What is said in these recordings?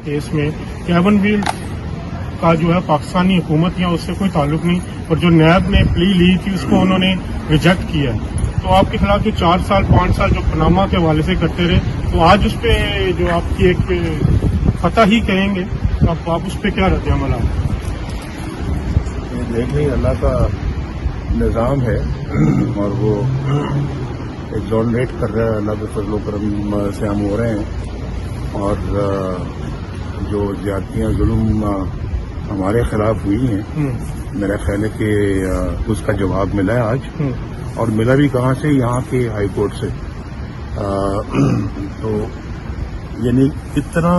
Case میں cabin well کا جو ہے پاکستانی حکومت یا اس سے کوئی تعلق نہیں، اور جو نیب نے پلی لی تھی اس کو انہوں نے ریجیکٹ کیا. تو آپ کے خلاف جو 4 سال 5 سال جو پاناما کے حوالے سے کرتے رہے، تو آج اس پہ جو آپ کی ایک فتح ہی کہیں گے، اب آپ اس پہ کیا رد عمل آپ؟ دیکھ لیں، اللہ کا نظام ہے اور وہ ایگزونریٹ کر رہا ہے. اللہ کے فضل و کرم سے ہم ہو رہے ہیں، اور جو زیادتیاں ظلم ہمارے خلاف ہوئی ہیں، میرا خیال ہے کہ اس کا جواب ملا ہے آج، اور ملا بھی کہاں سے؟ یہاں کے ہائی کورٹ سے. تو یعنی اتنا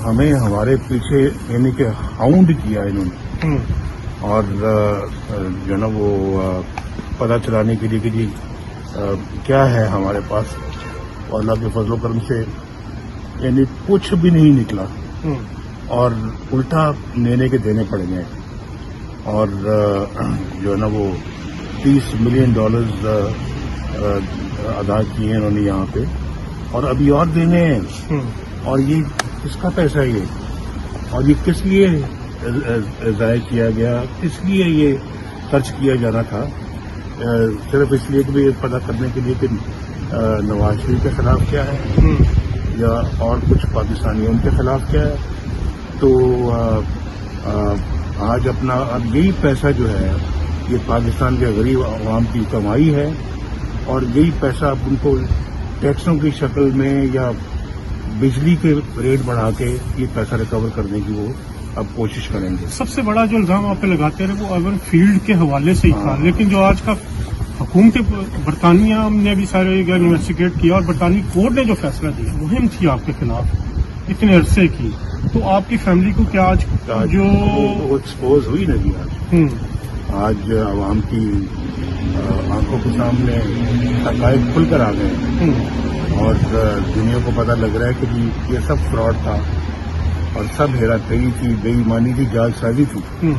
ہمیں ہمارے پیچھے یعنی کہ ہاؤنڈ کیا انہوں نے، اور جو نا وہ پتہ چلانے کے لیے کہ جی کیا ہے ہمارے پاس، اور اللہ کے فضل و کرم سے یعنی کچھ بھی نہیں نکلا، اور الٹا لینے کے دینے پڑ گئے. اور جو ہے نا وہ $30 ملین ادا کیے انہوں نے یہاں پہ، اور ابھی اور دینے ہیں. اور یہ کس کا پیسہ ہے یہ، اور یہ کس لیے ضائع کیا گیا، کس لیے یہ خرچ کیا جانا تھا؟ صرف اس لیے کہ بھی پتہ کرنے کے لیے کہ نواز شریف کے خلاف کیا ہے یا اور کچھ پاکستانیوں کے خلاف کیا ہے. تو آج اپنا اب یہی پیسہ جو ہے یہ پاکستان کے غریب عوام کی کمائی ہے، اور یہی پیسہ اب ان کو ٹیکسوں کی شکل میں یا بجلی کے ریٹ بڑھا کے یہ پیسہ ریکور کرنے کی وہ اب کوشش کریں گے. سب سے بڑا جو الزام آپ پہ لگاتے رہے وہ اربن فیلڈ کے حوالے سے ہی تھا، لیکن جو آج کا حکومت برطانیہ نے بھی سارے انویسٹیگیٹ کیا، اور برطانوی کورٹ نے جو فیصلہ دیا مہم تھی آپ کے خلاف اتنے عرصے کی، تو آپ کی فیملی کو کیا آج جو ایکسپوز ہوئی نا جی آج عوام کی آنکھوں کے سامنے حقائق کھل کر آ گئے، اور دنیا کو پتہ لگ رہا ہے کہ جی یہ سب فراڈ تھا، اور سب ہیرا پھیری تھی، بے ایمانی تھی، جال سازی تھی.